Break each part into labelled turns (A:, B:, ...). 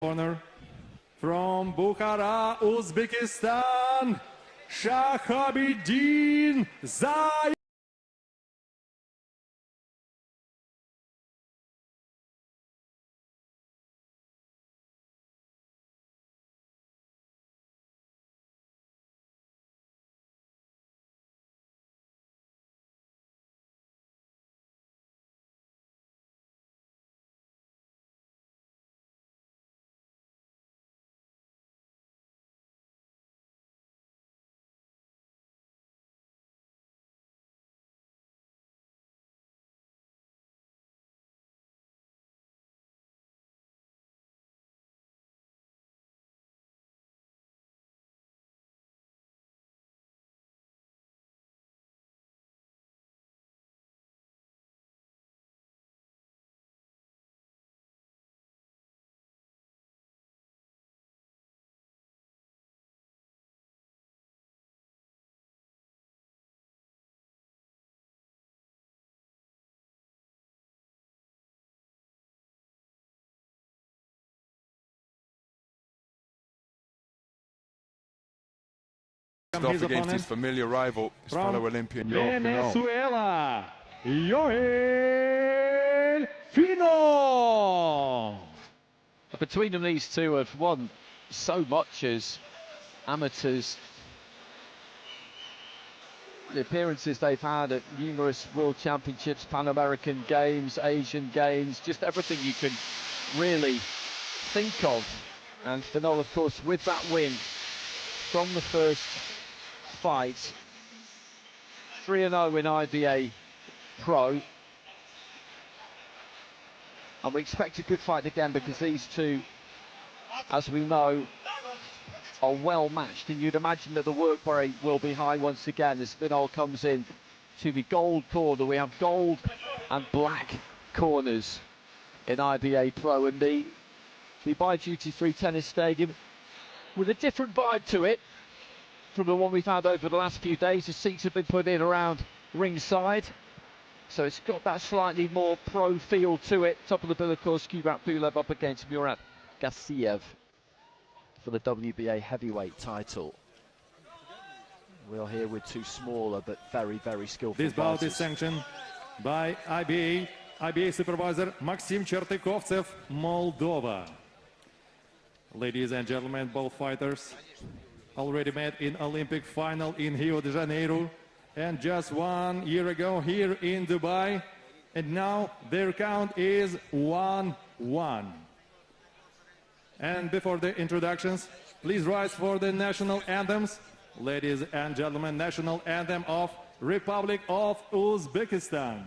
A: corner from Bukhara, Uzbekistan, Shakhobidin Zoirov.
B: Off against his familiar rival, his fellow Olympian Yoel.
A: Venezuela, Yoel Finol.
C: Between them, these two have won so much as amateurs. The appearances they've had at numerous World Championships, Pan American Games, Asian Games, just everything you can really think of. And Finol, of course, with that win from the first fight, 3-0 in IBA Pro, and we expect a good fight again because these two, as we know, are well matched, and you'd imagine that the work rate will be high once again as Finol comes in to the gold corner. We have gold and black corners in IBA Pro, and the IBA duty-free tennis stadium with a different vibe to it from the one we've had over the last few days. The seats have been put in around ringside, so it's got that slightly more pro feel to it. Top of the bill, of course, Kubrat Pulev up against Murat Gassiev for the WBA heavyweight title. We're here with two smaller but very, very skillful
A: This bout
C: fighters.
A: is sanctioned by IBA supervisor Maxim Chertykovtsev, Moldova. Ladies and gentlemen, both fighters already met in Olympic final in Rio de Janeiro and just 1 year ago here in Dubai, and now their count is 1-1. And before the introductions, please rise for the national anthems. Ladies and gentlemen, national anthem of Republic of Uzbekistan.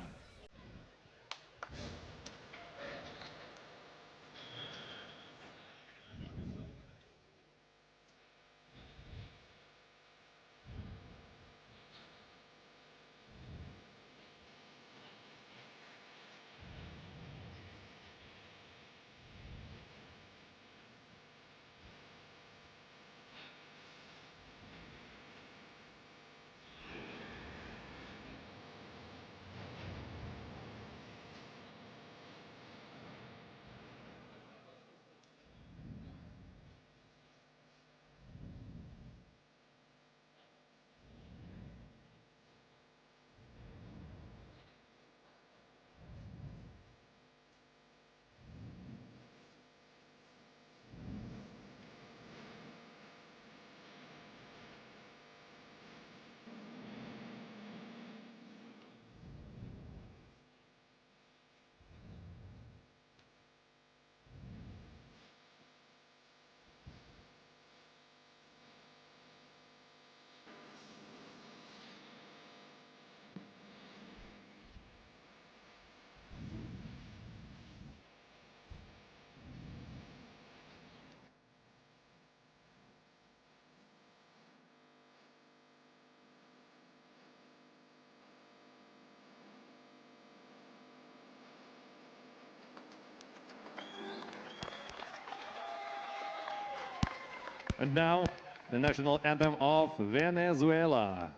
A: And now, the national anthem of Venezuela.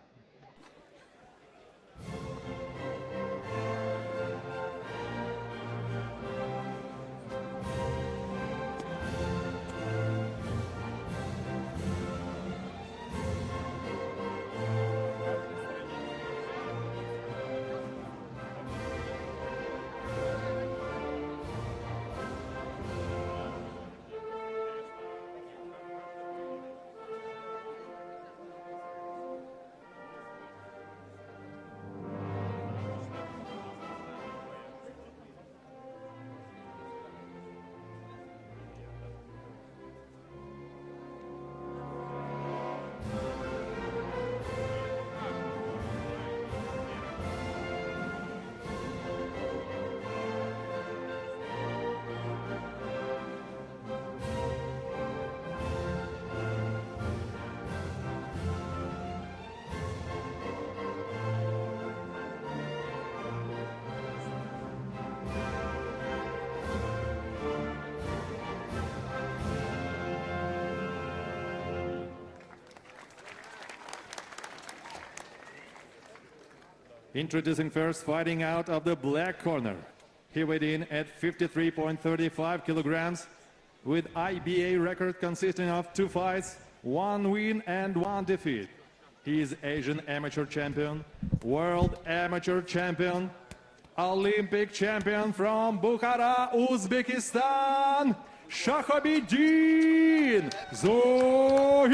A: Introducing first, fighting out of the black corner. He weighed in at 53.35 kilograms with IBA record consisting of 2 fights, 1 win and 1 defeat. He is Asian amateur champion, world amateur champion, Olympic champion from Bukhara, Uzbekistan, Shakhobidin Zoirov.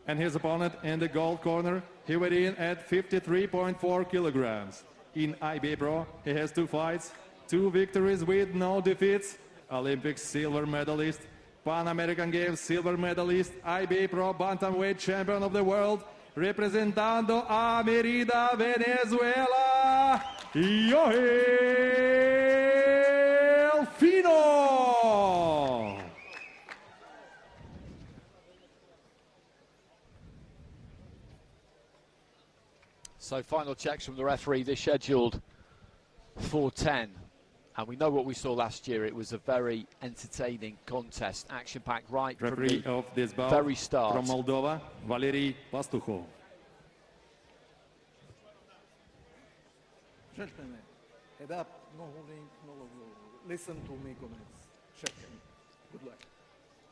A: And his opponent in the gold corner, he weighed in at 53.4 kilograms. In IBA Pro, he has 2 fights, 2 victories with no defeats. Olympic silver medalist, Pan American Games silver medalist, IBA Pro bantamweight champion of the world, representando a Merida, Venezuela, Yoel Finol.
C: So final checks from the referee. They're scheduled for 10. And we know what we saw last year. It was a very entertaining contest. Action-packed right
A: Referee
C: from
A: of this bout
C: very start.
A: From Moldova, Valery Pastukhov.
D: Gentlemen, head up, no holding, no listen to me comments. Check. Good luck.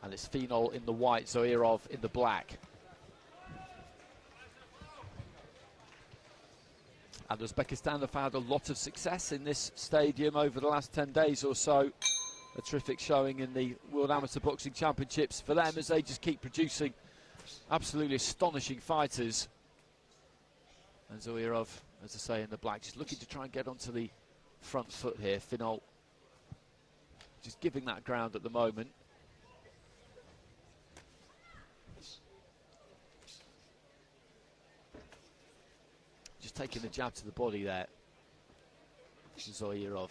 C: And it's Finol in the white, Zoirov in the black. And Uzbekistan have had a lot of success in this stadium over the last 10 days or so. A terrific showing in the World Amateur Boxing Championships for them as they just keep producing absolutely astonishing fighters. And Zoirov, as I say, in the black, just looking to try and get onto the front foot here. Finol just giving that ground at the moment. Just taking the jab to the body there, Zoirov.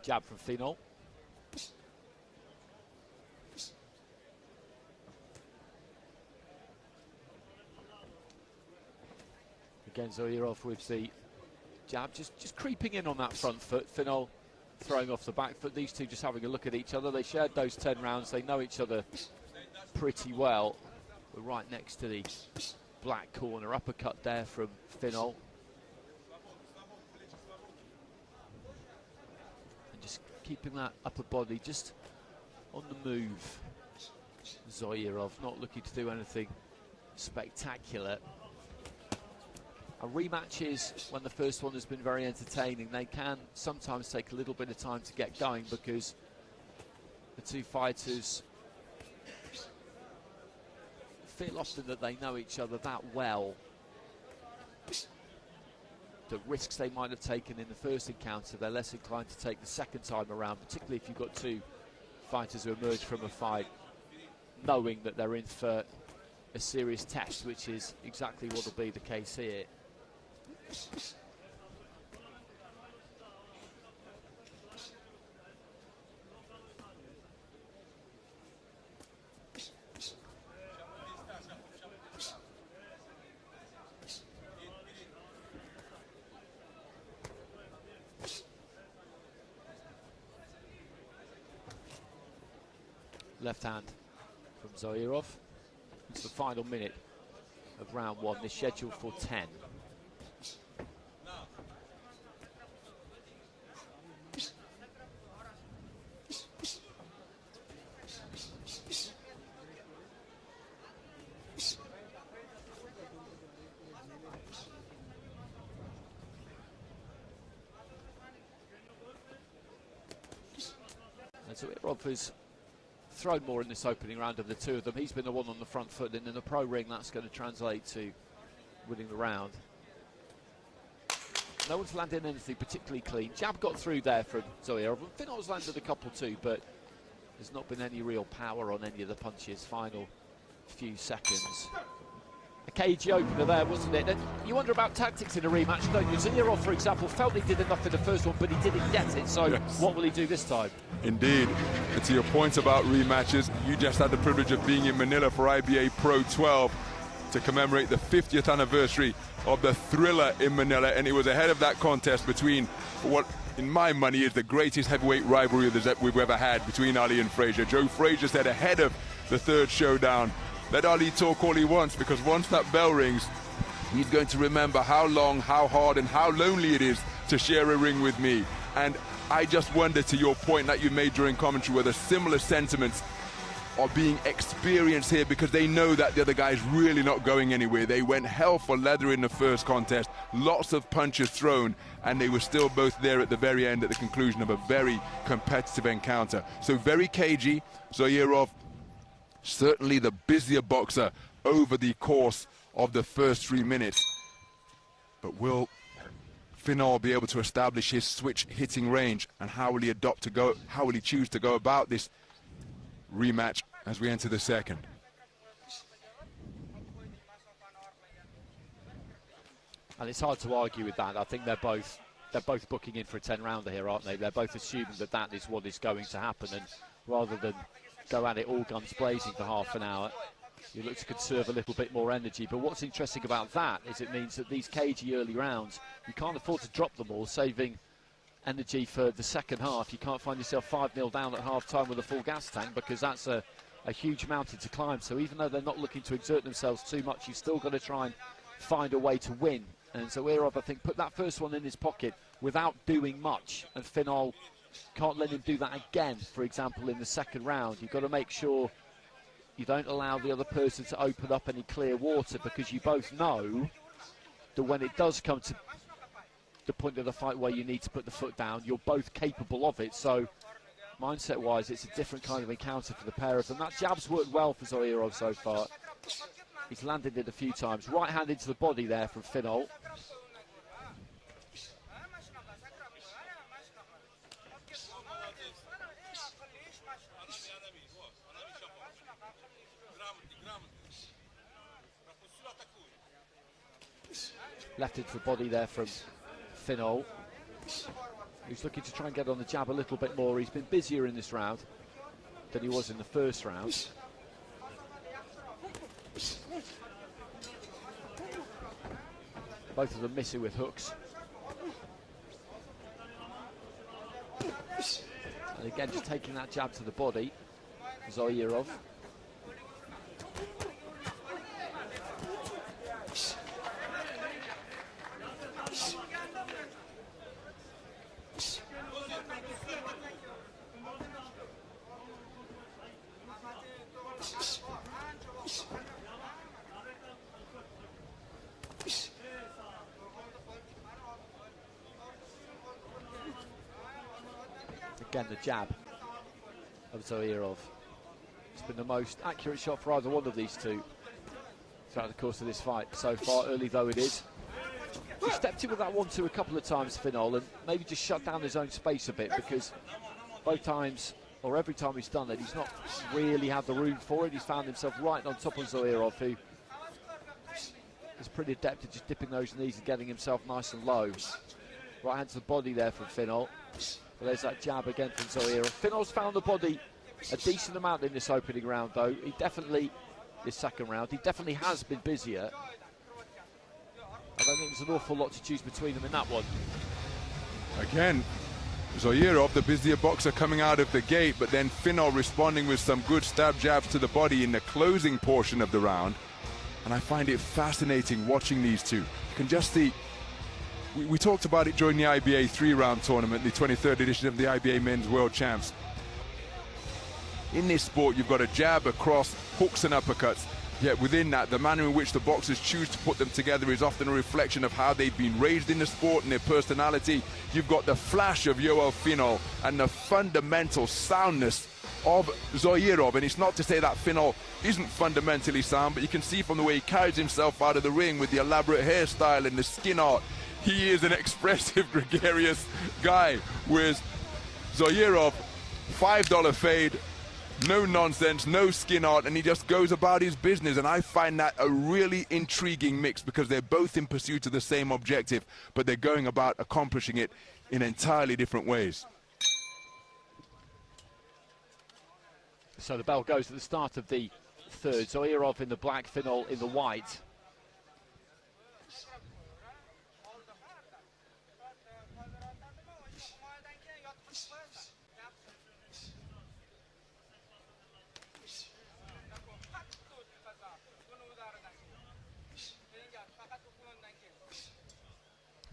C: Jab from Finol. Again, Zoirov with the jab, just creeping in on that front foot. Finol throwing off the back foot. These two just having a look at each other. They shared those 10 rounds. They know each other pretty well. We're right next to the black corner. Uppercut there from Finol. And just keeping that upper body just on the move. Zoirov not looking to do anything spectacular. And rematches, when the first one has been very entertaining, they can sometimes take a little bit of time to get going because the two fighters feel often that they know each other that well. The risks they might have taken in the first encounter, they're less inclined to take the second time around, particularly if you've got two fighters who emerge from a fight knowing that they're in for a serious test, which is exactly what will be the case here. Left hand from Zoirov. It's the final minute of round 1. This scheduled for 10. And Zoirov has thrown more in this opening round of the two of them. He's been the one on the front foot, and in the pro ring that's going to translate to winning the round. No one's landed anything particularly clean. Jab got through there from Zoirov. Finol's landed a couple too, but there's not been any real power on any of the punches. Final few seconds. A cagey opener there, wasn't it? And you wonder about tactics in a rematch, don't you? Zoirov, for example, felt he did enough in the first one, but he didn't get it. So yes. What will he do this time?
B: Indeed. And to your point about rematches, you just had the privilege of being in Manila for IBA Pro 12. to commemorate the 50th anniversary of the Thriller in Manila, and it was ahead of that contest between what, in my money, is the greatest heavyweight rivalry that we've ever had between Ali and Frazier. Joe Frazier said ahead of the third showdown, let Ali talk all he wants, because once that bell rings, he's going to remember how long, how hard, and how lonely it is to share a ring with me. And I just wonder, to your point that you made during commentary, whether similar sentiments are being experienced here, because they know that the other guy's really not going anywhere. They went hell for leather in the first contest, lots of punches thrown, and they were still both there at the very end at the conclusion of a very competitive encounter. So very cagey. Zoirov, certainly the busier boxer over the course of the first 3 minutes. But will Finol be able to establish his switch hitting range, and how will he choose to go about this rematch as we enter the second?
C: And it's hard to argue with that. I think they're both booking in for a 10-rounder here, aren't they? They're both assuming that that is what is going to happen, and rather than go at it all guns blazing for half an hour, you look to conserve a little bit more energy. But what's interesting about that is it means that these cagey early rounds, you can't afford to drop them all, saving energy for the second half. You can't find yourself 5-0 down at half-time with a full gas tank, because that's a huge mountain to climb. So even though they're not looking to exert themselves too much, you've still got to try and find a way to win. And Zoirov, I think, put that first one in his pocket without doing much, and Finol can't let him do that again, for example, in the second round. You've got to make sure you don't allow the other person to open up any clear water, because you both know that when it does come to the point of the fight where you need to put the foot down, you're both capable of it. So mindset-wise, it's a different kind of encounter for the pair of them. That jab's worked well for Zoirov so far. He's landed it a few times. Right hand into the body there from Finol. Left into the body there from Finol, who's looking to try and get on the jab a little bit more. He's been busier in this round than he was in the first round. Both of them missing with hooks. And again, just taking that jab to the body, Zoirov. Again, the jab of Zoirov. It's been the most accurate shot for either one of these two throughout the course of this fight so far, early though it is. He stepped in with that 1-2 a couple of times, Finol, and maybe just shut down his own space a bit, because both times, or every time he's done it, he's not really had the room for it. He's found himself right on top of Zoirov, who is pretty adept at just dipping those knees and getting himself nice and low. Right hand to the body there from Finol. But there's that jab again from Zoirov. Finol's found the body a decent amount in this opening round, though. This second round, he definitely has been busier. I don't think there's an awful lot to choose between them in that one.
B: Again, Zoirov, the busier boxer, coming out of the gate, but then Finol responding with some good stab jabs to the body in the closing portion of the round. And I find it fascinating watching these two. You can just see, we talked about it during the IBA 3-round tournament, the 23rd edition of the IBA Men's World Champs. In this sport, you've got a jab, a cross, hooks and uppercuts. Yet within that, the manner in which the boxers choose to put them together is often a reflection of how they've been raised in the sport and their personality. You've got the flash of Yoel Finol and the fundamental soundness of Zoirov. And it's not to say that Finol isn't fundamentally sound, but you can see from the way he carries himself out of the ring with the elaborate hairstyle and the skin art, he is an expressive, gregarious guy. Whereas Zoirov, $5 fade, no nonsense, no skin art, and he just goes about his business. And I find that a really intriguing mix, because they're both in pursuit of the same objective, but they're going about accomplishing it in entirely different ways.
C: So the bell goes at the start of the third. Zoirov in the black, Finol in the white.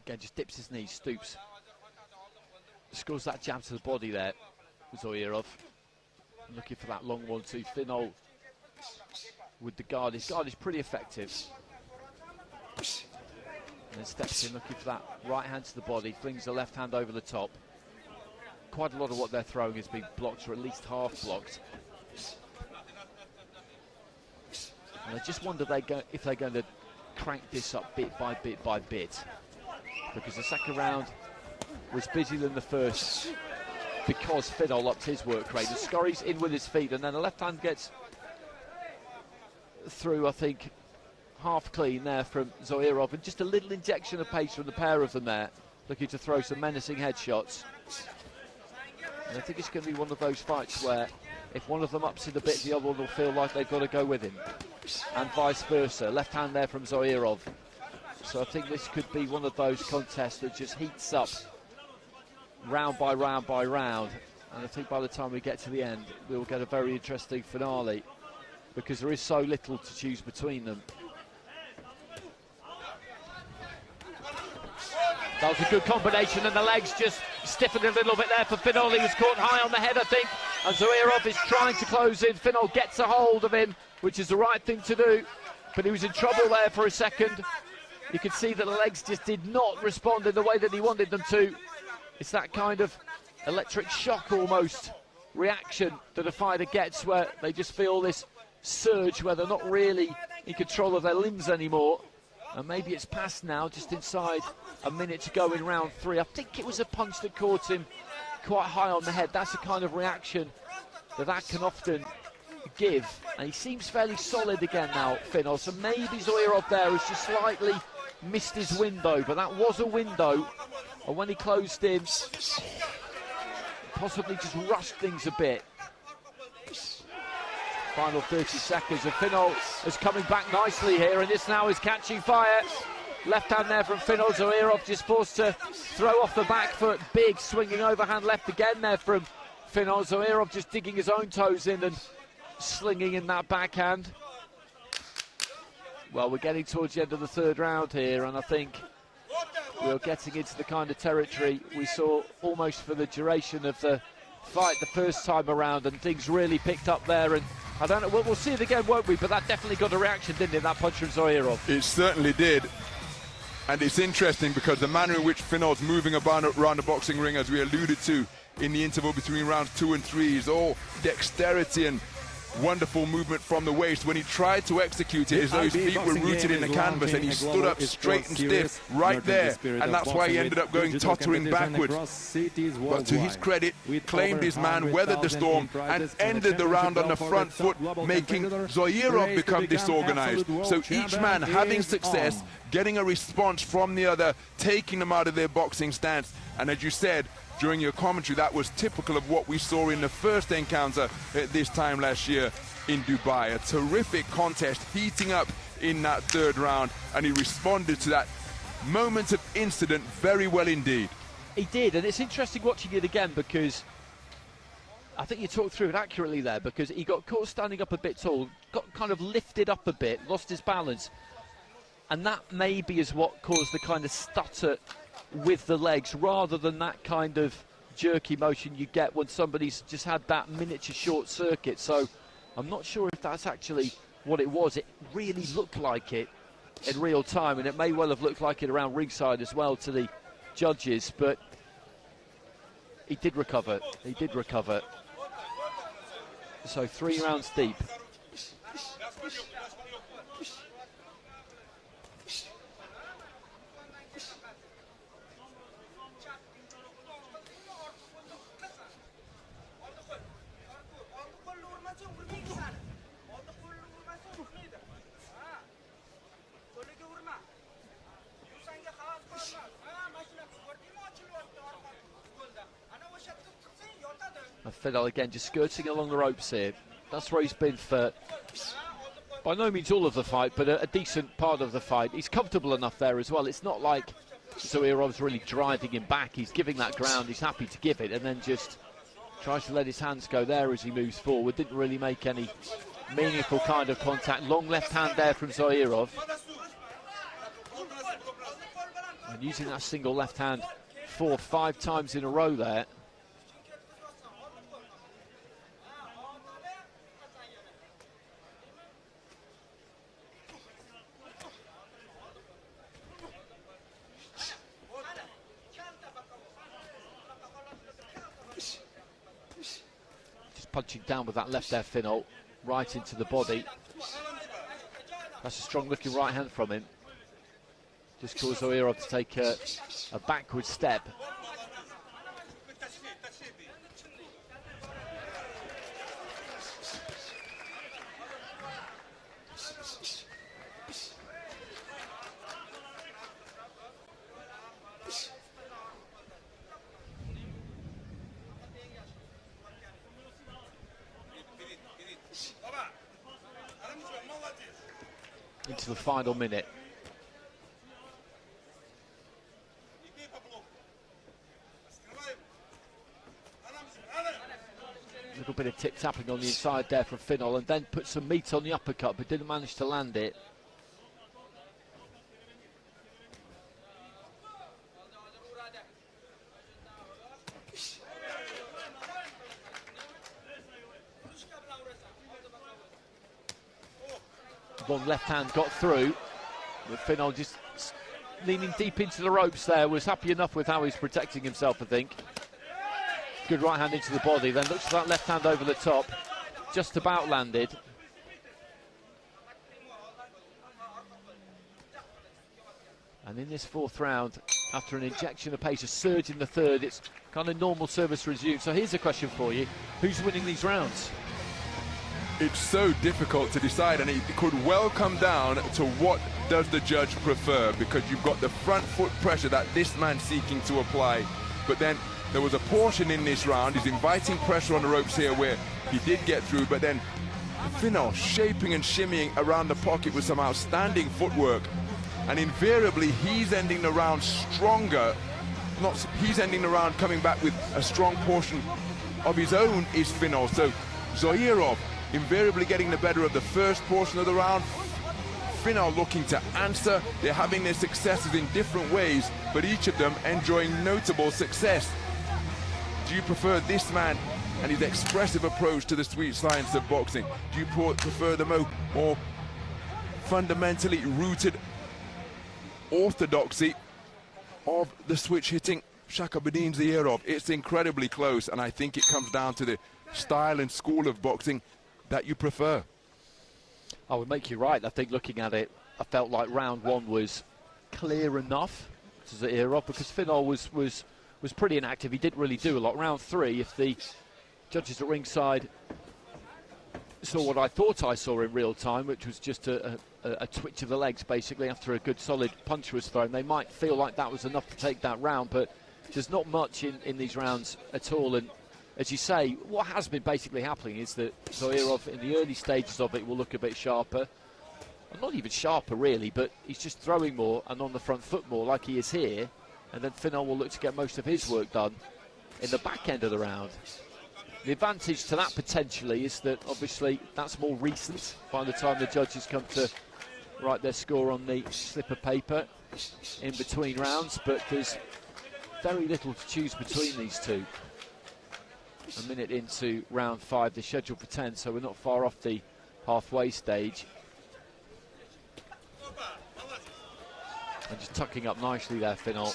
C: Again, just dips his knees, stoops. Scores that jab to the body there, Zoirov. Looking for that long 1-2. Finol with the guard. His guard is pretty effective. And then steps in looking for that right hand to the body, flings the left hand over the top. Quite a lot of what they're throwing is being blocked, or at least half blocked. And I just wonder if they're going to crank this up bit by bit by bit. Because the second round was busier than the first because Finol upped his work rate. And Scurry's in with his feet, and then the left hand gets through, I think, half clean there from Zoirov, and just a little injection of pace from the pair of them there, looking to throw some menacing headshots. And I think it's going to be one of those fights where if one of them ups it a bit, the other one will feel like they've got to go with him, and vice versa. Left hand there from Zoirov. So I think this could be one of those contests that just heats up round by round by round, and I think by the time we get to the end we'll get a very interesting finale, because there is so little to choose between them. That was a good combination, and the legs just stiffened a little bit there for Finol. He was caught high on the head, I think, and Zoirov is trying to close in. Finol gets a hold of him, which is the right thing to do, but he was in trouble there for a second. You could see that the legs just did not respond in the way that he wanted them to. It's that kind of electric shock almost reaction that a fighter gets, where they just feel this surge where they're not really in control of their limbs anymore. And maybe it's past now, just inside a minute to go in round 3. I think it was a punch that caught him quite high on the head. That's the kind of reaction that can often give. And he seems fairly solid again now, Finol. So maybe Zoirov there has just slightly missed his window, but that was a window. And when he closed in, possibly just rushed things a bit. Final 30 seconds, and Finol is coming back nicely here, and this now is catching fire. Left hand there from Finol. Zoirov just forced to throw off the back foot. Big swinging overhand left again there from Finol. Zoirov just digging his own toes in and slinging in that backhand. Well, we're getting towards the end of the third round here, and I think we're getting into the kind of territory we saw almost for the duration of the fight the first time around, and things really picked up there. And I don't know, we'll see it again, won't we? But that definitely got a reaction, didn't it, that punch from Zoirov?
B: It certainly did. And it's interesting because the manner in which Finol's moving around the boxing ring, as we alluded to in the interval between rounds 2 and 3, is all dexterity and wonderful movement from the waist. When he tried to execute it, as though his feet were rooted in the canvas, and he stood up straight and stiff right there, and that's why he ended up going tottering backwards. But to his credit, claimed his man, weathered the storm, and ended the round on the front foot, making Zoirov become disorganized. So each man having success, getting a response from the other, taking them out of their boxing stance. And as you said during your commentary, that was typical of what we saw in the first encounter at this time last year in Dubai. A terrific contest heating up in that third round, and he responded to that moment of incident very well indeed.
C: He did, and it's interesting watching it again, because I think you talked through it accurately there, because he got caught standing up a bit tall, got kind of lifted up a bit, lost his balance, and that maybe is what caused the kind of stutter with the legs, rather than that kind of jerky motion you get when somebody's just had that miniature short circuit. So I'm not sure if that's actually what it was. It really looked like it in real time, and it may well have looked like it around ringside as well to the judges, but he did recover. He did recover. So 3 rounds deep. And Finol again just skirting along the ropes here. That's where he's been for By no means all of the fight, but a decent part of the fight. He's comfortable enough there as well. It's not like Zoirov's really driving him back. He's giving that ground, he's happy to give it, and then just tries to let his hands go there as he moves forward. Didn't really make any meaningful kind of contact. Long left hand there from Zoirov. And using that single left hand 4 or 5 times in a row there. Punching down with that left there, Finol, right into the body. That's a strong looking right hand from him. Just caused Zoirov to take a backward step. Into the final minute. A little bit of tip-tapping on the inside there from Finol, and then put some meat on the uppercut, but didn't manage to land it. One left hand got through, but Finol just leaning deep into the ropes there, was happy enough with how he's protecting himself, I think. Good right hand into the body, then looks for that left hand over the top, just about landed. And in this 4th round, after an injection of pace, a surge in the 3rd, it's kind of normal service resumed. So here's a question for you: who's winning these rounds?
B: It's so difficult to decide, and it could well come down to what does the judge prefer, because you've got the front foot pressure that this man's seeking to apply, but then there was a portion in this round, he's inviting pressure on the ropes here where he did get through, but then Finol shaping and shimmying around the pocket with some outstanding footwork, and invariably he's ending the round stronger. He's ending the round coming back with a strong portion of his own, is Finol. So Zoirov invariably getting the better of the first portion of the round. Finol looking to answer. They're having their successes in different ways, but each of them enjoying notable success. Do you prefer this man and his expressive approach to the sweet science of boxing? Do you prefer the more fundamentally rooted orthodoxy of the switch hitting Shakhobidin Zoirov? It's incredibly close, and I think it comes down to the style and school of boxing that you prefer.
C: I would make you right. I think looking at it, I felt like round 1 was clear enough to Zoirov, because Finol was pretty inactive. He didn't really do a lot. Round 3, if the judges at ringside saw what I thought I saw in real time, which was just a twitch of the legs basically after a good solid punch was thrown, they might feel like that was enough to take that round, but there's not much in these rounds at all. And as you say, what has been basically happening is that Zoirov in the early stages of it will look a bit sharper. Well, not even sharper really, but he's just throwing more and on the front foot more like he is here, and then Finol will look to get most of his work done in the back end of the round. The advantage to that potentially is that obviously that's more recent by the time the judges come to write their score on the slip of paper in between rounds, but there's very little to choose between these two. A minute into round 5, they're scheduled for 10, so we're not far off the halfway stage. And just tucking up nicely there, Finol.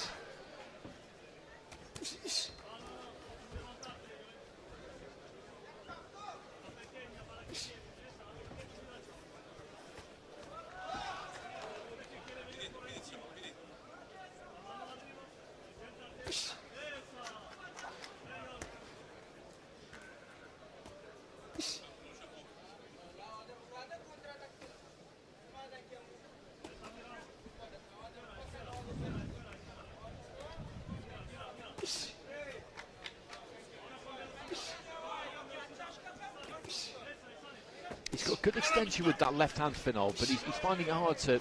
C: He's got good extension with that left hand, Finol, but he's finding it hard to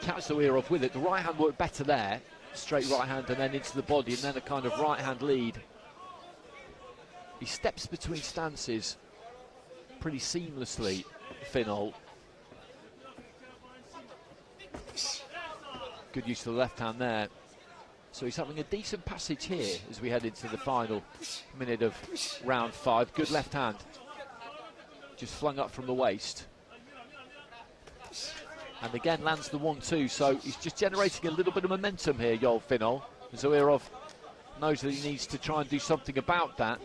C: catch Zoirov with it. The right hand worked better there, straight right hand and then into the body, and then a kind of right hand lead. He steps between stances pretty seamlessly, Finol. Good use of the left hand there. So he's having a decent passage here as we head into the final minute of round 5. Good left hand. Just flung up from the waist. And again lands the 1-2, so he's just generating a little bit of momentum here, Yoel, Finol. Zoirov knows that he needs to try and do something about that.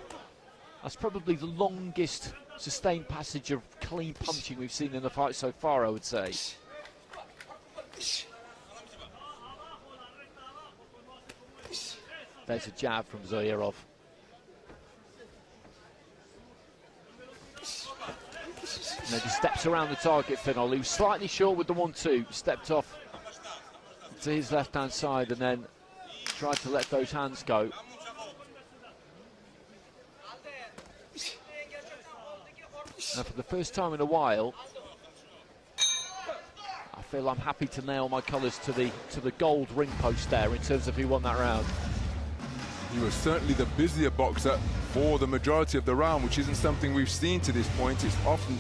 C: That's probably the longest sustained passage of clean punching we've seen in the fight so far, I would say. There's a jab from Zoirov. And then he steps around the target, Finol. He was slightly short with the 1-2, stepped off to his left-hand side and then tried to let those hands go. Now, for the first time in a while, I feel I'm happy to nail my colours to the gold ring post there in terms of who won that round.
B: He was certainly the busier boxer for the majority of the round, which isn't something we've seen to this point. It's often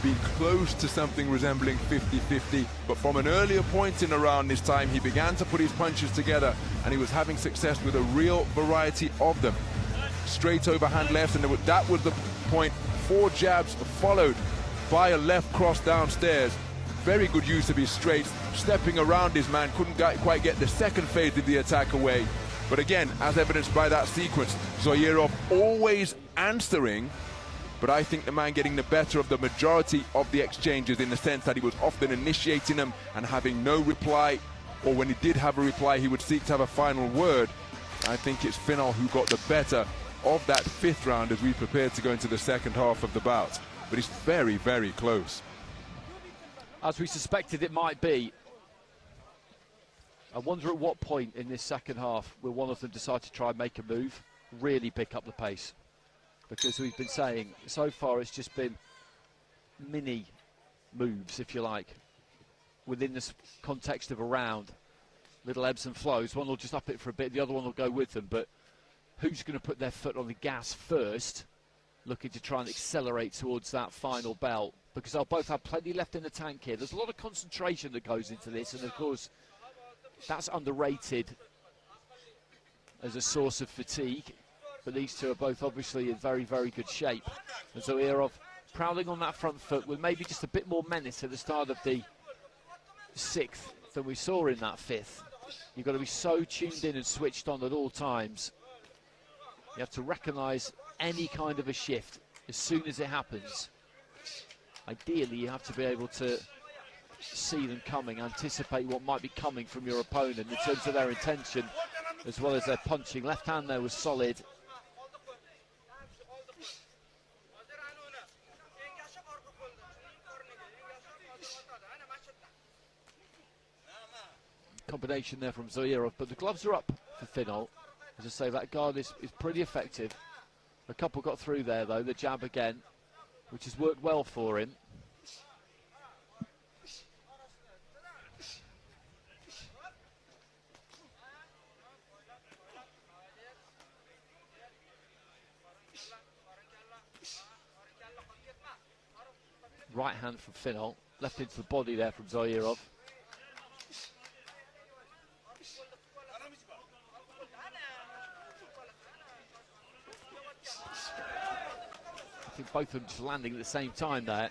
B: been close to something resembling 50-50, but from an earlier point in the round this time, he began to put his punches together, and he was having success with a real variety of them. Straight overhand left, and that was the point. 4 jabs followed by a left cross downstairs. Very good use of his straights, stepping around his man, couldn't quite get the second phase of the attack away. But again, as evidenced by that sequence, Zoirov always answering, but I think the man getting the better of the majority of the exchanges in the sense that he was often initiating them and having no reply, or when he did have a reply, he would seek to have a final word. I think it's Finol who got the better of that 5th round as we prepare to go into the second half of the bout. But it's very, very close.
C: As we suspected it might be. I wonder at what point in this second half will one of them decide to try and make a move, really pick up the pace. Because we've been saying, so far it's just been mini moves, if you like, within this context of a round. Little ebbs and flows. One will just up it for a bit, the other one will go with them. But who's going to put their foot on the gas first, looking to try and accelerate towards that final belt? Because they'll both have plenty left in the tank here. There's a lot of concentration that goes into this, and of course, that's underrated as a source of fatigue. But these two are both obviously in very, very good shape. And Zoirov prowling on that front foot with maybe just a bit more menace at the start of the 6th than we saw in that 5th. You've got to be so tuned in and switched on at all times. You have to recognise any kind of a shift as soon as it happens. Ideally, you have to be able to see them coming, anticipate what might be coming from your opponent in terms of their intention as well as their punching. Left hand there was solid. Combination there from Zoirov, but the gloves are up for Finol. As I say, that guard is pretty effective. A couple got through there though, the jab again, which has worked well for him. Right hand from Finol, left into the body there from Zoirov. I think both of them just landing at the same time there.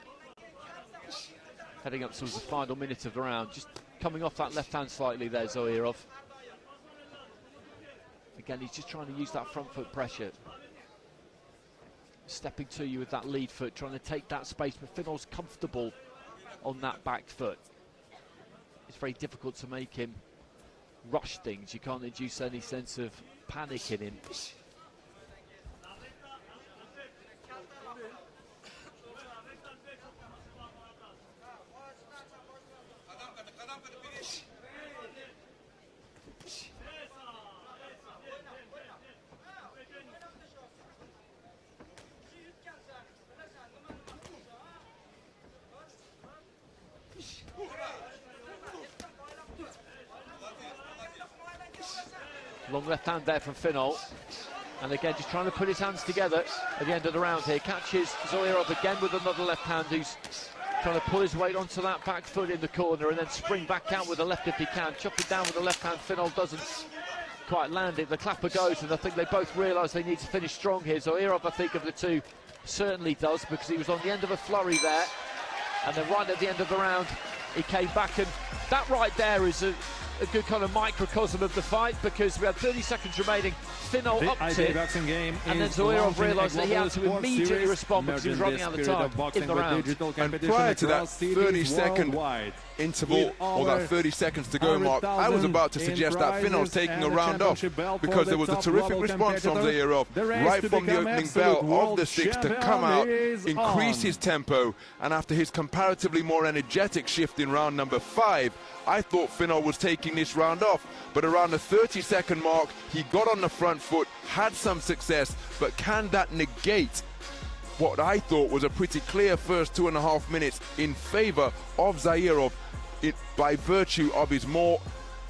C: Heading up towards the final minute of the round, just coming off that left hand slightly there, Zoirov. Again, he's just trying to use that front foot pressure. Stepping to you with that lead foot, trying to take that space, but Finol's comfortable on that back foot. It's very difficult to make him rush things. You can't induce any sense of panic in him. Long left hand there from Finol. And again, just trying to put his hands together at the end of the round here. Catches Zoirov again with another left hand, who's trying to pull his weight onto that back foot in the corner and then spring back out with the left if he can. Chop it down with the left hand. Finol doesn't quite land it. The clapper goes, and I think they both realise they need to finish strong here. Zoirov, I think, of the two, certainly does, because he was on the end of a flurry there. And then right at the end of the round, he came back, and that right there is a good kind of microcosm of the fight, because we had 30 seconds remaining. Finol upped it, and then Zoirov realised that he had to immediately respond because he was running out of time in the round.
B: And prior to that 30-second interval, or that 30 seconds to go mark, I was about to suggest that Finol's taking a round off, because there was a terrific response from Zoirov right from the opening bell of the six to come out, increase his tempo, and after his comparatively more energetic shift in round number 5, I thought Finol was taking this round off, but around the 30-second mark, he got on the front foot, had some success, but can that negate what I thought was a pretty clear first 2.5 minutes in favour of Zoirov, by virtue of his more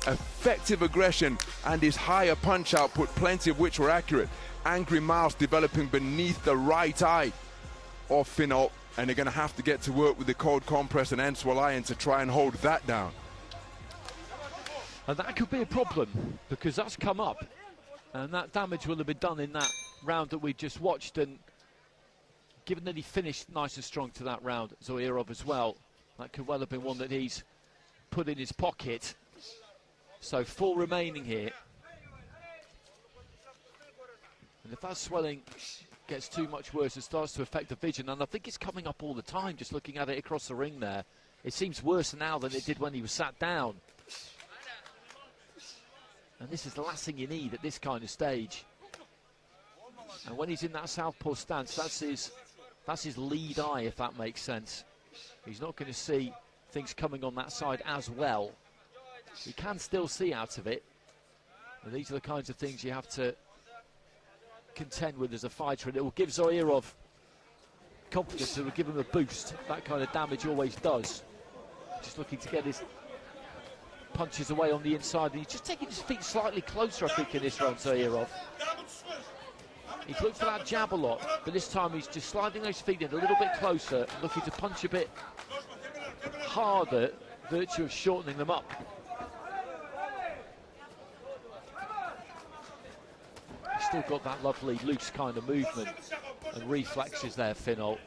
B: effective aggression and his higher punch output, plenty of which were accurate. Angry mouths developing beneath the right eye of Finol, and they're going to have to get to work with the cold compress and Enswell iron to try and hold that down.
C: And that could be a problem, because that's come up, and that damage will have been done in that round that we just watched. And given that he finished nice and strong to that round, Zoirov as well, that could well have been one that he's put in his pocket. So 4 remaining here. And if that swelling gets too much worse, it starts to affect the vision, and I think it's coming up all the time, just looking at it across the ring there. It seems worse now than it did when he was sat down. And this is the last thing you need at this kind of stage. And when he's in that southpaw stance, that's his lead eye, if that makes sense. He's not going to see things coming on that side as well. He can still see out of it. And these are the kinds of things you have to contend with as a fighter, and it will give Zoirov confidence, it will give him a boost. That kind of damage always does. Just looking to get his punches away on the inside, and he's just taking his feet slightly closer, I think, in this round, Zoirov. He's looked for that jab a lot, but this time he's just sliding those feet in a little bit closer, looking to punch a bit harder, virtue of shortening them up. He's still got that lovely loose kind of movement and reflexes there, Finol.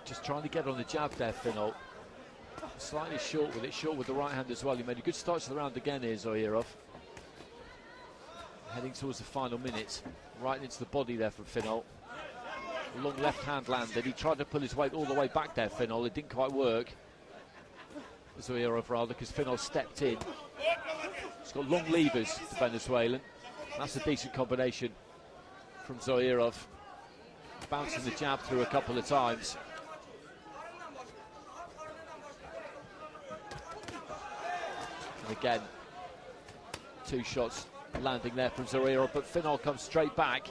C: Just trying to get on the jab there, Finol. Slightly short with it, short with the right hand as well. He made a good start to the round again here, Zoirov. Heading towards the final minute. Right into the body there from Finol. Long left hand landed. He tried to pull his weight all the way back there, Finol. It didn't quite work. Zoirov rather, because Finol stepped in. He's got long levers, the Venezuelan. That's a decent combination from Zoirov. Bouncing the jab through a couple of times. And again, 2 shots landing there from Zoirov, but Finol comes straight back.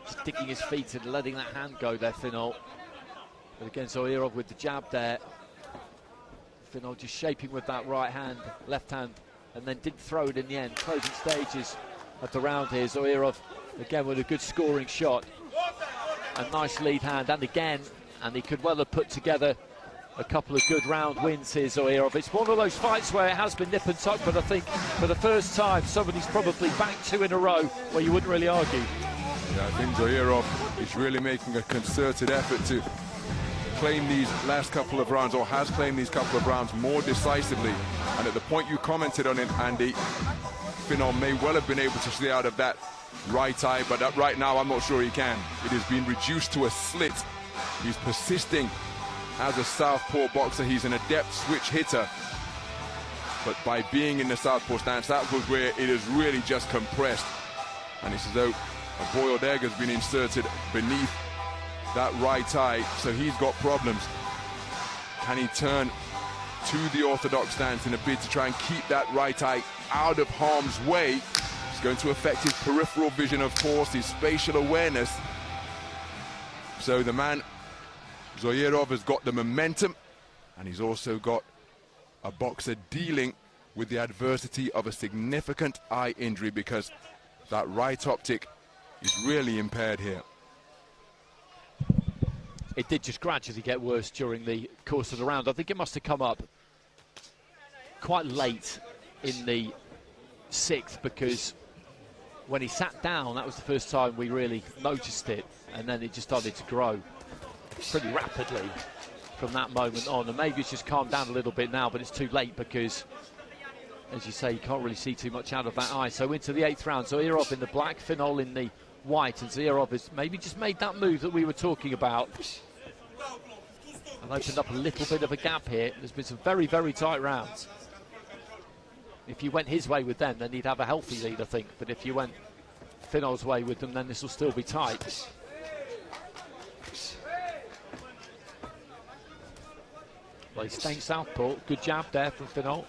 C: Sticking his feet and letting that hand go there, Finol. But again, Zoirov with the jab there. Finol just shaping with that right hand, left hand, and then didn't throw it in the end. Closing stages of the round here. Zoirov again with a good scoring shot. A nice lead hand, and again, and he could well have put together a couple of good round wins here, Zoirov. It's one of those fights where it has been nip and tuck, but I think for the first time somebody's probably banked 2 in a row where you wouldn't really argue.
B: Yeah, I think Zoirov is really making a concerted effort to claim these last couple of rounds, or has claimed these couple of rounds more decisively. And at the point you commented on it, Andy, Finol may well have been able to stay out of that right eye, but right now I'm not sure he can. It has been reduced to a slit. He's persisting as a southpaw boxer. He's an adept switch hitter. But by being in the southpaw stance, that was where it is really just compressed. And it's as though a boiled egg has been inserted beneath that right eye, so he's got problems. Can he turn to the orthodox stance in a bid to try and keep that right eye out of harm's way? It's going to affect his peripheral vision, of course, his spatial awareness. So the man, Zoirov, has got the momentum, and he's also got a boxer dealing with the adversity of a significant eye injury, because that right optic is really impaired here.
E: It did just gradually get worse during the course of the round. I think it must have come up quite late in the sixth, because when he sat down, that was the first time we really noticed it, and then it just started to grow pretty rapidly from that moment on. And maybe it's just calmed down a little bit now, but it's too late, because, as you say, you can't really see too much out of that eye. So into the eighth round, Zoirov in the black, Finol in the white, and Zoirov has maybe just made that move that we were talking about and opened up a little bit of a gap here. There's been some very, very tight rounds. If you went his way with them, then he'd have a healthy lead, I think. But if you went Finol's way with them, then this will still be tight. Well, he's staying southpaw. Good jab there from Finol.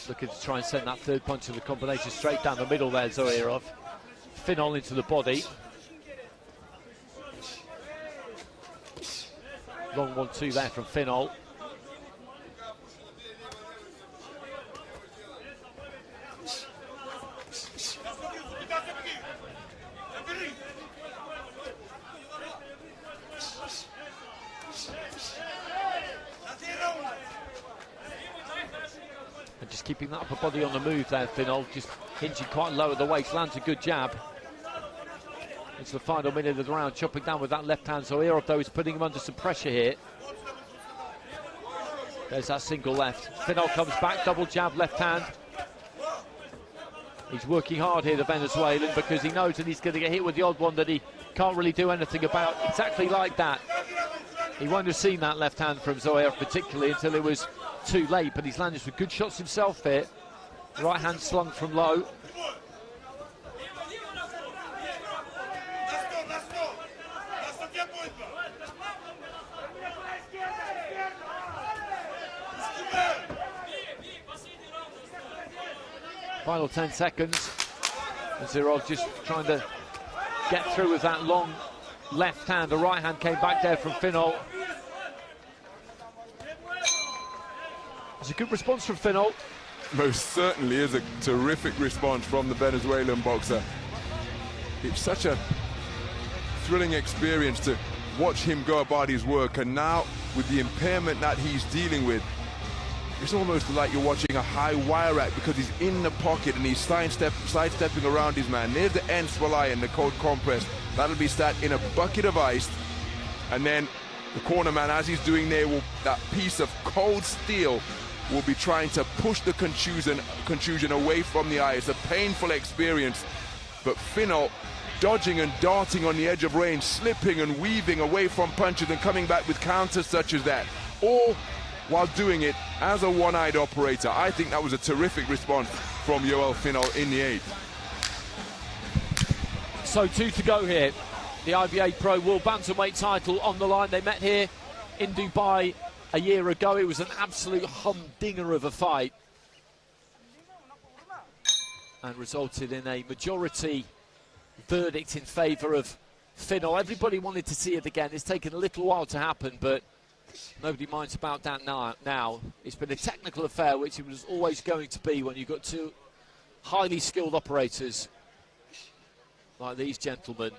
E: Looking to try and send that third punch of the combination straight down the middle there, Zoirov. Finol into the body. Long 1-2 there from Finol. And just keeping that upper body on the move there, Finol, just hinging quite low at the waist, lands a good jab. It's the final minute of the round, chopping down with that left hand. Zoirov, though, is putting him under some pressure here. There's that single left. Finol comes back, double jab, left hand. He's working hard here, the Venezuelan, because he knows that he's going to get hit with the odd one that he can't really do anything about. Exactly like that. He won't have seen that left hand from Zoirov particularly until it was too late, but he's landed some good shots himself here. Right hand slung from low. Final 10 seconds. And Zoirov just trying to get through with that long left hand. The right hand came back there from Finol. It's a good response from Finol.
B: Most certainly is a terrific response from the Venezuelan boxer. It's such a thrilling experience to watch him go about his work, and now with the impairment that he's dealing with, it's almost like you're watching a high wire act, because he's in the pocket and he's sidestepping around his man. There's the end swallow and the cold compress. That'll be sat in a bucket of ice, and then the corner man, as he's doing there, that piece of cold steel will be trying to push the contusion away from the eye. It's a painful experience, but Finol dodging and darting on the edge of range, slipping and weaving away from punches and coming back with counters such as that, all while doing it as a one-eyed operator. I think that was a terrific response from Yoel Finol in the eighth.
E: So 2 to go here. The IBA Pro World Bantamweight title on the line. They met here in Dubai a year ago. It was an absolute humdinger of a fight and resulted in a majority verdict in favour of Finol. Everybody wanted to see it again. It's taken a little while to happen, but nobody minds about that now. It's been a technical affair, which it was always going to be when you've got two highly skilled operators like these gentlemen.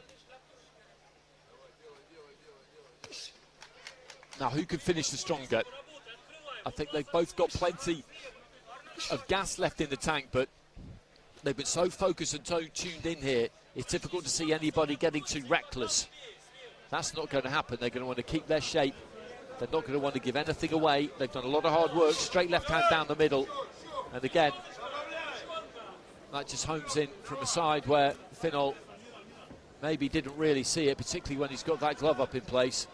E: Now, who can finish the stronger? I think they've both got plenty of gas left in the tank, but they've been so focused and so tuned in here, it's difficult to see anybody getting too reckless. That's not going to happen. They're going to want to keep their shape. They're not going to want to give anything away. They've done a lot of hard work. Straight left hand down the middle. And again, that just homes in from a side where Finol maybe didn't really see it, particularly when he's got that glove up in place.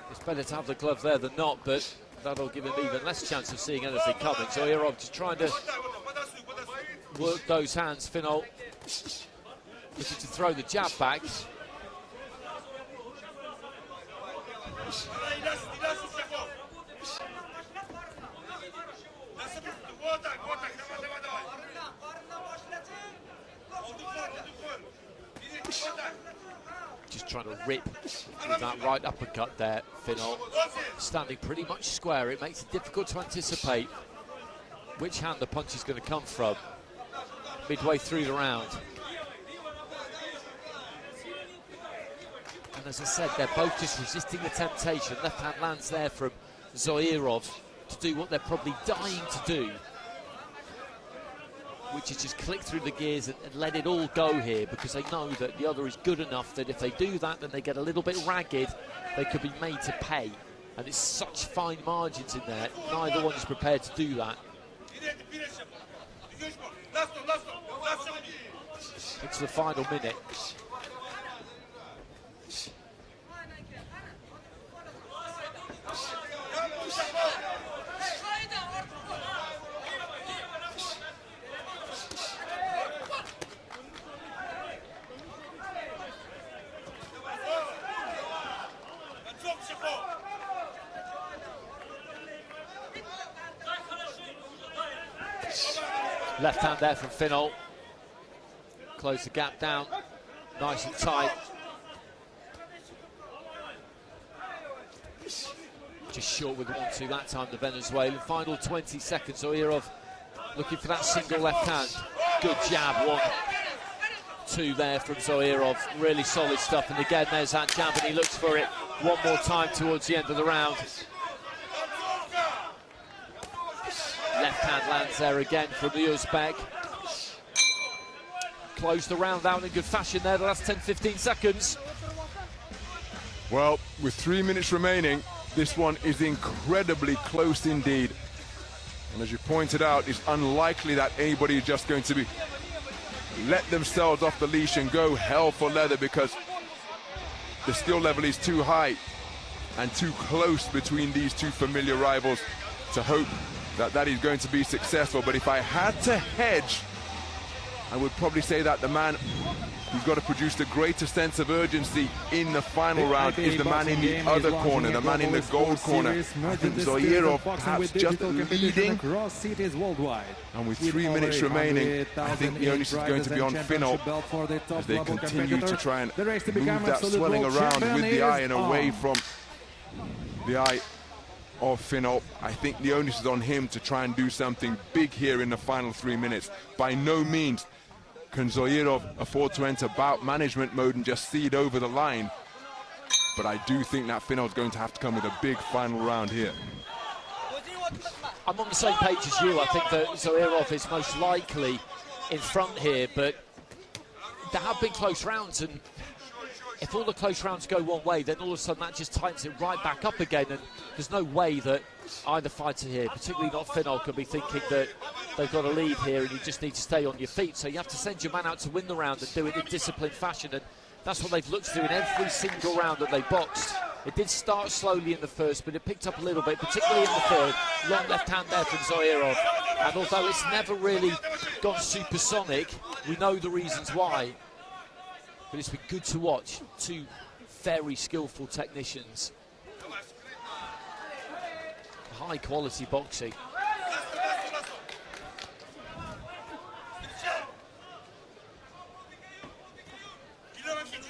E: It's better to have the glove there than not, but that'll give him even less chance of seeing anything coming. So Zoirov just trying to work those hands. Finol looking to throw the jab back. Just trying to rip with that right uppercut there, Finol. Standing pretty much square. It makes it difficult to anticipate which hand the punch is going to come from midway through the round. And as I said, they're both just resisting the temptation. Left hand lands there from Zoirov to do what they're probably dying to do, which is just click through the gears and let it all go here, because they know that the other is good enough that if they do that, then they get a little bit ragged, they could be made to pay. And it's such fine margins in there, neither one is prepared to do that. It's the final minute. Left hand there from Finol. Close the gap down, nice and tight. Just short with 1-2 that time, the Venezuelan. Final 20 seconds, Zoirov looking for that single left hand. Good jab, 1-2 there from Zoirov. Really solid stuff, and again there's that jab, and he looks for it one more time towards the end of the round. Left hand lands there again from the Uzbek. Closed the round out in good fashion there, the last 10-15 seconds.
B: Well, with 3 minutes remaining, this one is incredibly close indeed. And as you pointed out, it's unlikely that anybody is just going to let themselves off the leash and go hell for leather, because the skill level is too high and too close between these two familiar rivals to hope that is going to be successful. But if I had to hedge, I would probably say that the man who's got to produce the greatest sense of urgency in the final round is the man in the other corner, the man in the gold corner. I think Zoirov perhaps just leading. And with 3 minutes remaining, I think the onus is going to be on Finol as they continue to try and move that swelling around with the eye and away from the eye of Finol. I think the onus is on him to try and do something big here in the final 3 minutes. By no means can Zoirov afford to enter bout management mode and just see it over the line. But I do think that Finol's going to have to come with a big final round here.
E: I'm on the same page as you. I think that Zoirov is most likely in front here, but there have been close rounds, and if all the close rounds go one way, then all of a sudden that just tightens it right back up again, and there's no way that either fighter here, particularly not Finol, could be thinking that they've got a lead here and you just need to stay on your feet. So you have to send your man out to win the round and do it in disciplined fashion, and that's what they've looked to do in every single round that they boxed. It did start slowly in the first, but it picked up a little bit, particularly in the third. Long left hand there from Zoirov, and although it's never really gone supersonic, we know the reasons why. But it's been good to watch two very skillful technicians. High quality boxing.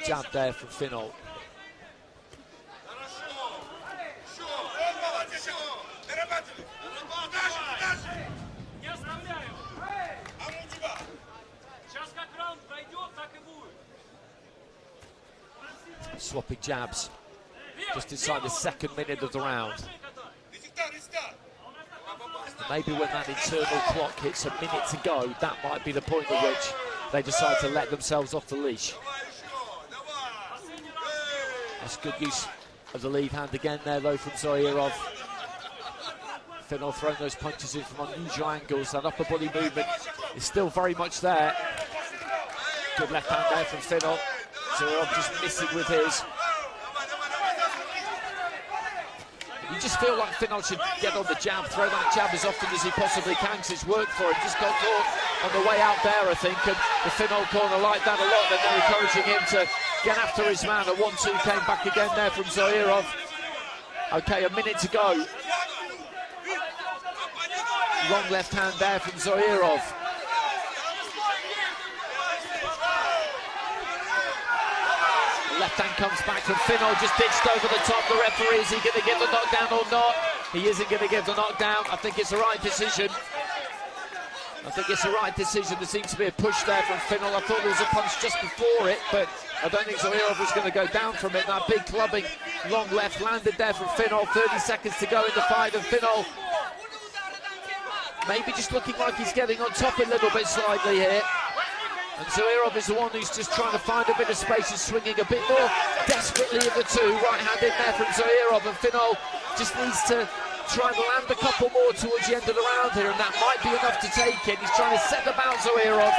E: jab there from Finol. Swapping jabs just inside the second minute of the round. Maybe when that internal clock hits a minute to go, that might be the point at which they decide to let themselves off the leash. That's good use of the lead hand again there, though, from Zoirov. Finol throwing those punches in from unusual angles. That upper body movement is still very much there. Good left hand there from Finol. Zoirov just missing with his. You just feel like Finol should get on the jab, throw that jab as often as he possibly can, because it's worked for him. Just got caught on the way out there, I think, and the Finol corner like that a lot, and they're encouraging him to get after his man. A 1-2 came back again there from Zoirov. Okay, a minute to go. Long left hand there from Zoirov. Left hand comes back from Finol, just ditched over the top. The referee, is he going to give the knockdown or not? He isn't going to give the knockdown. I think it's the right decision. There seems to be a push there from Finol. I thought there was a punch just before it, but I don't think Zoirov was going to go down from it. That big clubbing long left landed there from Finol. 30 seconds to go in the fight, and Finol maybe just looking like he's getting on top a little bit slightly here. And Zoirov is the one who's just trying to find a bit of space and swinging a bit more desperately of the two. Right hand in there from Zoirov, and Finol just needs to try and land a couple more towards the end of the round here, and that might be enough to take it. He's trying to set about Zoirov,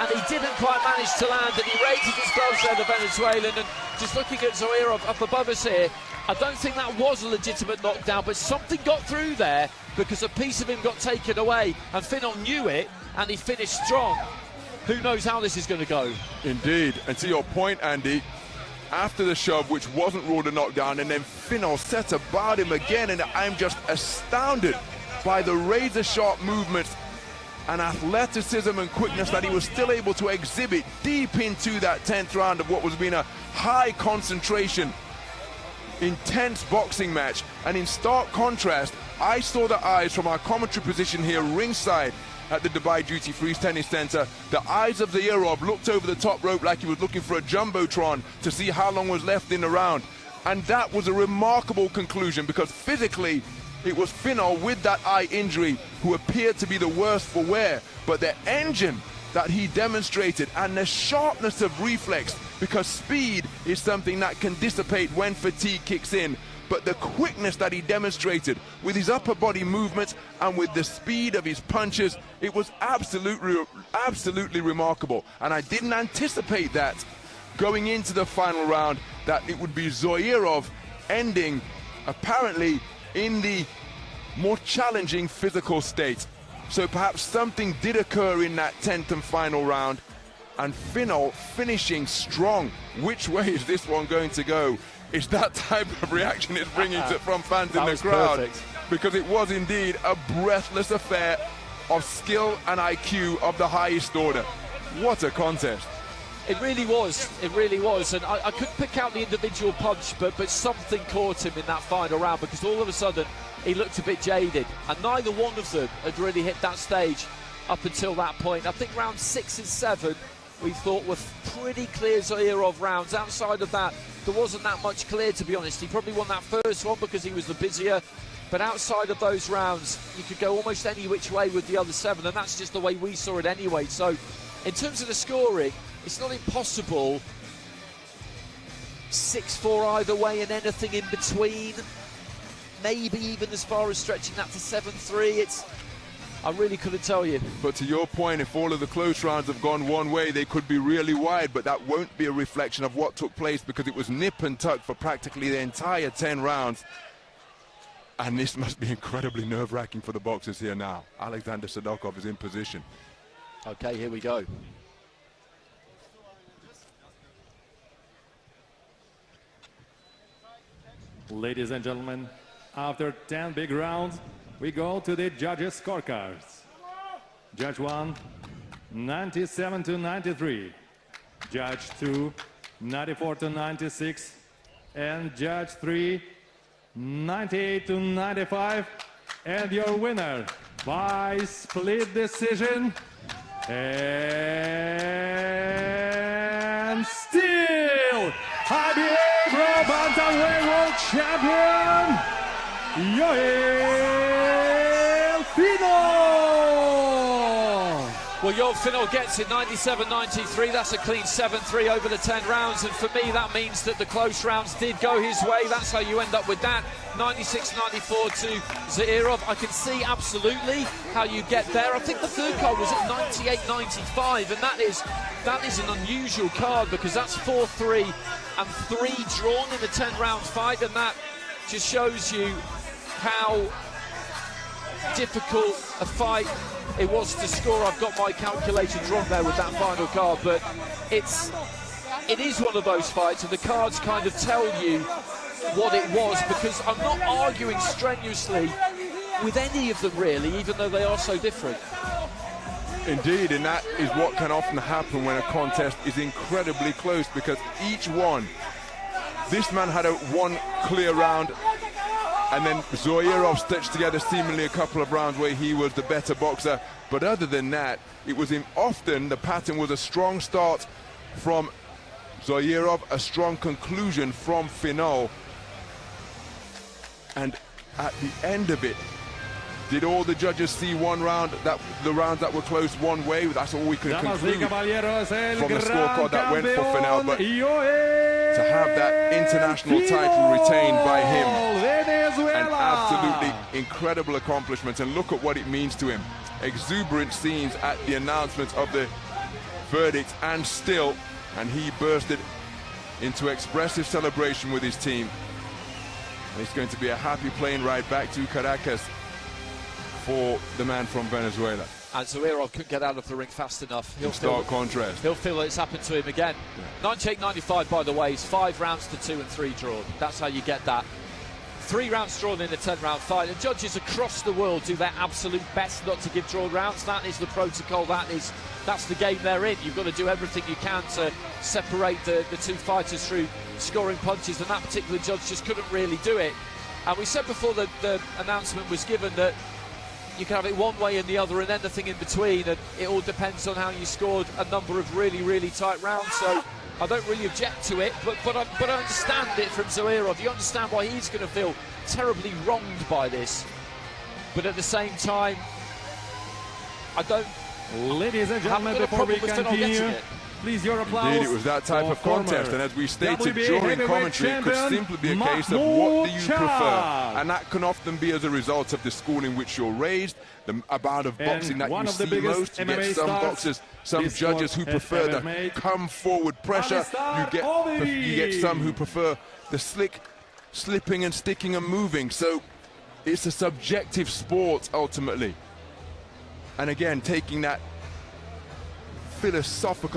E: and he didn't quite manage to land, and he raises his gloves there, the Venezuelan. And just looking at Zoirov up above us here, I don't think that was a legitimate knockdown, but something got through there because a piece of him got taken away, and Finol knew it, and he finished strong. Who knows how this is going to go?
B: Indeed, and to your point, Andy, after the shove, which wasn't ruled a knockdown, and then Finol set about him again, and I'm just astounded by the razor-sharp movements and athleticism and quickness that he was still able to exhibit deep into that 10th round of what was being a high concentration, intense boxing match. And in stark contrast, I saw the eyes from our commentary position here ringside at the Dubai Duty Free Tennis Center. The eyes of Zoirov looked over the top rope like he was looking for a jumbotron to see how long was left in the round. And that was a remarkable conclusion, because physically it was Finol with that eye injury who appeared to be the worst for wear. But the engine that he demonstrated and the sharpness of reflex, because speed is something that can dissipate when fatigue kicks in, but the quickness that he demonstrated with his upper body movements and with the speed of his punches, it was absolutely remarkable. And I didn't anticipate that going into the final round, that it would be Zoirov ending apparently in the more challenging physical state. So perhaps something did occur in that 10th and final round, and Finol finishing strong. Which way is this one going to go? It's that type of reaction it's bringing from fans in the crowd. Perfect. Because it was indeed a breathless affair of skill and IQ of the highest order. What a contest.
E: It really was, and I couldn't pick out the individual punch, but something caught him in that final round, because all of a sudden he looked a bit jaded, and neither one of them had really hit that stage up until that point. I think round 6 and 7 we thought were pretty clear Zoirov rounds. Outside of that, there wasn't that much clear, to be honest. He probably won that first one because he was the busier, but outside of those rounds, you could go almost any which way with the other 7, and that's just the way we saw it anyway. So, in terms of the scoring, it's not impossible. 6-4 either way and anything in between. Maybe even as far as stretching that to 7-3. I really couldn't tell you.
B: But to your point, if all of the close rounds have gone one way, they could be really wide, but that won't be a reflection of what took place, because it was nip and tuck for practically the entire 10 rounds. And this must be incredibly nerve-wracking for the boxers here now. Alexander Sadokov is in position.
E: Okay, here we go.
A: Ladies and gentlemen, after 10 big rounds, we go to the judges' scorecards. Judge 1, 97-93. Judge 2, 94 to 96. And judge 3, 98 to 95. And your winner by split decision. And still, IBA Pro Bantamweight World Champion, Yoel Finol!
E: Well, Yoel Finol gets it 97-93. That's a clean 7-3 over the 10 rounds. And for me, that means that the close rounds did go his way. That's how you end up with that. 96-94 to Zoirov. I can see absolutely how you get there. I think the third card was at 98-95, and that is an unusual card because that's 4-3 and 3 drawn in a 10-round fight, and that just shows you how difficult a fight it was to score. I've got my calculations wrong there with that final card, but it is one of those fights, and the cards kind of tell you what it was, because I'm not arguing strenuously with any of them really, even though they are so different.
B: Indeed, and that is what can often happen when a contest is incredibly close, because each one, this man had one clear round, and then Zoirov stitched together seemingly a couple of rounds where he was the better boxer, but other than that, it was often the pattern was a strong start from Zoirov, a strong conclusion from Finol. And at the end of it, did all the judges see one round, the rounds that were close one way? That's all we can conclude from the scorecard that went for Finol. But to have that international title retained by him, an absolutely incredible accomplishment. And look at what it means to him. Exuberant scenes at the announcement of the verdict, and he bursted into expressive celebration with his team. And it's going to be a happy plane ride back to Caracas for the man from Venezuela.
E: And Zoirov couldn't get out of the ring fast enough.
B: He'll stark contrast.
E: He'll feel that it's happened to him again. 98-95, by the way, is 5 rounds to 2 and 3 drawn. That's how you get that. 3 rounds drawn in a 10-round fight. And judges across the world do their absolute best not to give drawn rounds. That is the protocol. That's the game they're in. You've got to do everything you can to separate the two fighters through scoring punches, and that particular judge just couldn't really do it. And we said before that the announcement was given that you can have it one way and the other and anything in between, and it all depends on how you scored a number of really, really tight rounds. So I don't really object to it, but I understand it from Zoirov. You understand why he's going to feel terribly wronged by this, but at the same time, I don't.
A: Ladies and gentlemen, before we continue, please your applause.
B: Indeed, it was that type of contest, and as we stated during commentary, it could simply be a case of what do you prefer, and that can often be as a result of the school in which you're raised, the amount of boxing that you see most. You get some boxers, some judges who prefer the come forward pressure. You get some who prefer the slipping and sticking and moving. So it's a subjective sport ultimately. And again, taking that philosophical